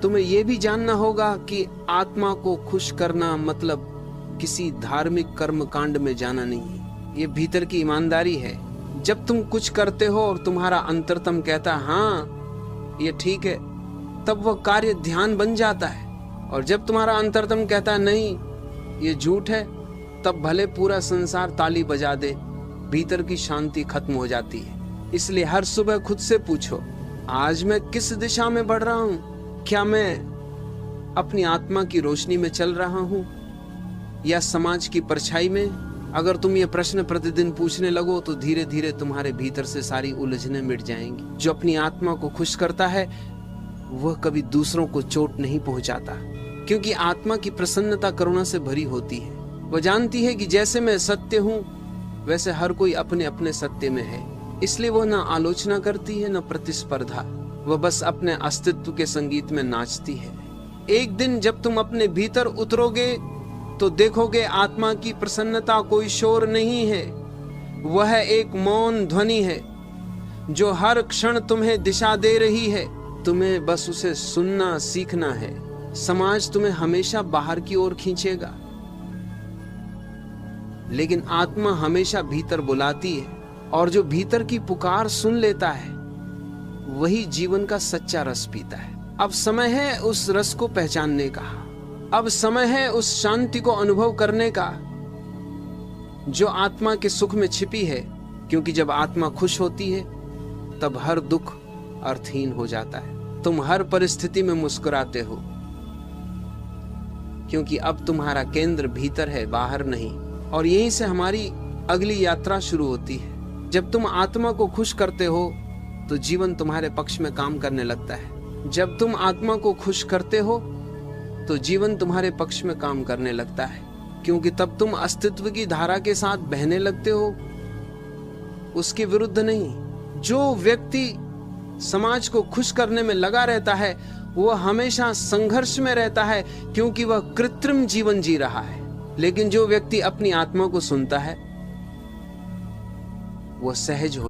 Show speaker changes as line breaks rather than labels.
तुम्हें यह भी जानना होगा कि आत्मा को खुश करना मतलब किसी धार्मिक कर्म कांड में जाना नहीं है। ये भीतर की ईमानदारी है। जब तुम कुछ करते हो और तुम्हारा अंतरतम कहता है हाँ ये ठीक है, तब वह कार्य ध्यान बन जाता है। और जब तुम्हारा अंतरतम कहता है नहीं ये झूठ है, तब भले पूरा संसार ताली बजा दे, भीतर की शांति खत्म हो जाती है। इसलिए हर सुबह खुद से पूछो, आज मैं किस दिशा में बढ़ रहा हूँ? क्या मैं अपनी आत्मा की रोशनी में चल रहा हूँ या समाज की परछाई में? अगर तुम ये प्रश्न प्रतिदिन पूछने लगो तो धीरे धीरे तुम्हारे भीतर से सारी उलझनें मिट जाएंगी। जो अपनी आत्मा को खुश करता है वह कभी दूसरों को चोट नहीं पहुंचाता, क्योंकि आत्मा की प्रसन्नता करुणा से भरी होती है। वह जानती है कि जैसे मैं सत्य हूँ वैसे हर कोई अपने अपने सत्य में है। इसलिए वह न आलोचना करती है न प्रतिस्पर्धा, वह बस अपने अस्तित्व के संगीत में नाचती है। एक दिन जब तुम अपने भीतर उतरोगे तो देखोगे आत्मा की प्रसन्नता कोई शोर नहीं है, वह एक मौन ध्वनि है जो हर क्षण तुम्हें दिशा दे रही है। तुम्हें बस उसे सुनना सीखना है। समाज तुम्हें हमेशा बाहर की ओर खींचेगा, लेकिन आत्मा हमेशा भीतर बुलाती है, और जो भीतर की पुकार सुन लेता है वही जीवन का सच्चा रस पीता है। अब समय है उस रस को पहचानने का, अब समय है उस शांति को अनुभव करने का जो आत्मा के सुख में छिपी है। क्योंकि जब आत्मा खुश होती है तब हर दुख अर्थहीन हो जाता है। तुम हर परिस्थिति में मुस्कुराते हो, क्योंकि अब तुम्हारा केंद्र भीतर है, बाहर नहीं। और यहीं से हमारी अगली यात्रा शुरू होती है। जब तुम आत्मा को खुश करते हो तो जीवन तुम्हारे पक्ष में काम करने लगता है। जब तुम आत्मा को खुश करते हो तो जीवन तुम्हारे पक्ष में काम करने लगता है, क्योंकि तब तुम अस्तित्व की धारा के साथ बहने लगते हो, उसके विरुद्ध नहीं। जो व्यक्ति समाज को खुश करने में लगा रहता है वह हमेशा संघर्ष में रहता है, क्योंकि वह कृत्रिम जीवन जी रहा है। लेकिन जो व्यक्ति अपनी आत्मा को सुनता है वह सहज हो